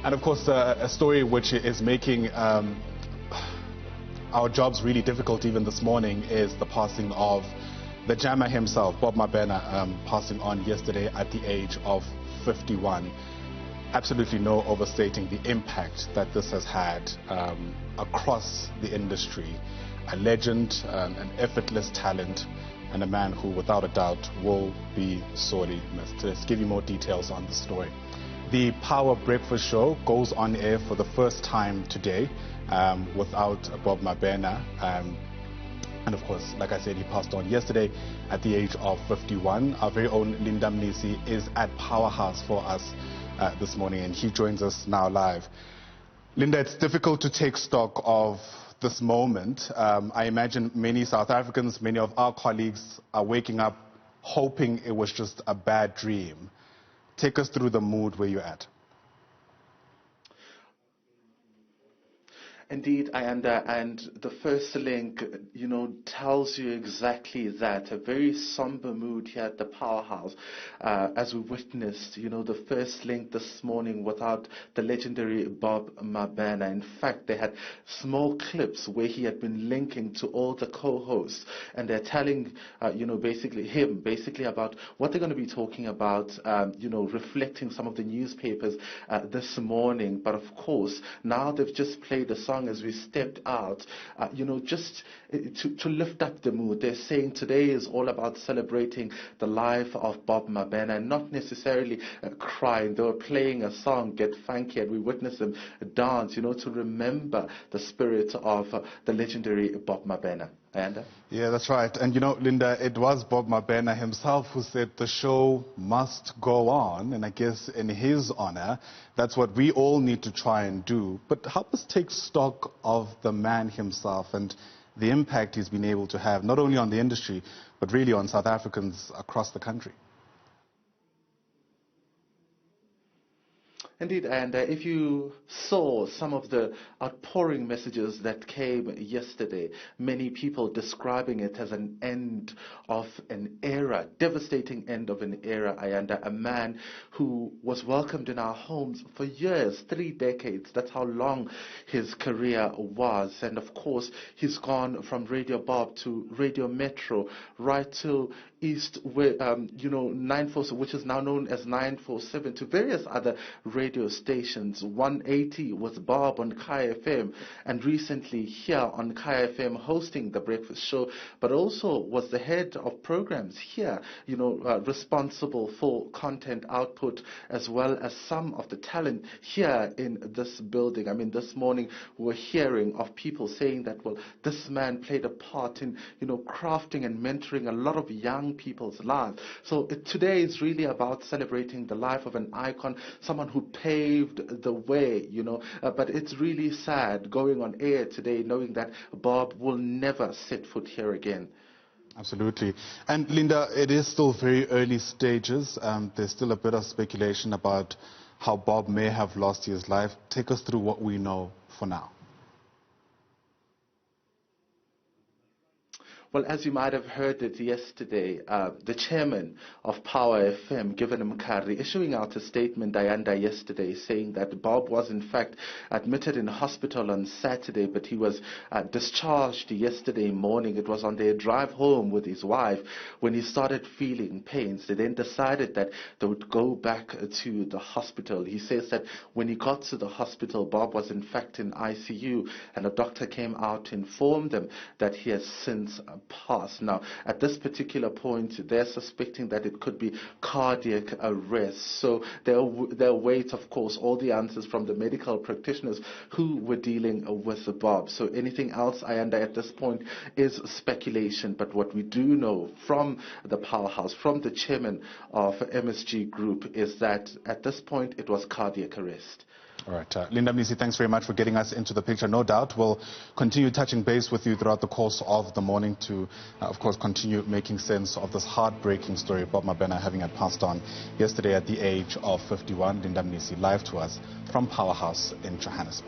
And of course, a story which is making our jobs really difficult even this morning is the passing of the jammer himself, Bob Mabena, passing on yesterday at the age of 51. Absolutely no overstating the impact that this has had across the industry. A legend, an effortless talent, and a man who, without a doubt, will be sorely missed. Let's give you more details on the story. The Power Breakfast Show goes on air for the first time today without Bob Mabena. And of course, like I said, he passed on yesterday at the age of 51. Our very own Linda Mnisi is at Powerhouse for us this morning, and he joins us now live. Linda, it's difficult to take stock of this moment. I imagine many South Africans, many of our colleagues are waking up hoping it was just a bad dream. Take us through the mood where you're at. Indeed, Ayanda, and the first link, tells you exactly that. A very somber mood here at the Powerhouse, as we witnessed, the first link this morning without the legendary Bob Mabena. In fact, they had small clips where he had been linking to all the co-hosts, and they're telling, basically about what they're going to be talking about, reflecting some of the newspapers this morning. But of course, now they've just played a song as we stepped out, just to lift up the mood. They're saying today is all about celebrating the life of Bob Mabena, and not necessarily crying. They were playing a song, Get Funky, and we witnessed them dance, to remember the spirit of the legendary Bob Mabena. Ayanda? Yeah, that's right. And Linda, it was Bob Mabena himself who said the show must go on. And I guess in his honor, that's what we all need to try and do. But help us take stock of the man himself and the impact he's been able to have, not only on the industry, but really on South Africans across the country. Indeed, and if you saw some of the outpouring messages that came yesterday, many people describing it as an end of an era, devastating end of an era, Ayanda, a man who was welcomed in our homes for years, 3 decades. That's how long his career was. And of course, he's gone from Radio Bob to Radio Metro, right to East, 947, which is now known as 947, to various other radio stations. 180 was Bob on Kaya FM, and recently here on Kaya FM hosting the breakfast show, but also was the head of programs here, responsible for content output as well as some of the talent here in this building. I mean, this morning we're hearing of people saying that, well, this man played a part in, crafting and mentoring a lot of young people's lives. So today is really about celebrating the life of an icon, someone who paved the way, but it's really sad going on air today knowing that Bob will never set foot here again. Absolutely. And Linda, it is still very early stages. There's still a bit of speculation about how Bob may have lost his life. Take us through what we know for now. Well, as you might have heard it yesterday, the chairman of Power FM, Given Mkari, issuing out a statement, Ayanda, yesterday, saying that Bob was in fact admitted in hospital on Saturday, but he was discharged yesterday morning. It was on their drive home with his wife when he started feeling pains. They then decided that they would go back to the hospital. He says that when he got to the hospital, Bob was in fact in ICU, and a doctor came out to inform them that he has since passed. Now, at this particular point, they're suspecting that it could be cardiac arrest. So they'll wait, of course, all the answers from the medical practitioners who were dealing with Bob. So anything else, Ayanda, at this point is speculation. But what we do know from the Powerhouse, from the chairman of MSG Group, is that at this point it was cardiac arrest. All right. Linda Mnisi, thanks very much for getting us into the picture. No doubt we'll continue touching base with you throughout the course of the morning to, of course, continue making sense of this heartbreaking story Bob Mabena having had passed on yesterday at the age of 51. Linda Mnisi live to us from Powerhouse in Johannesburg.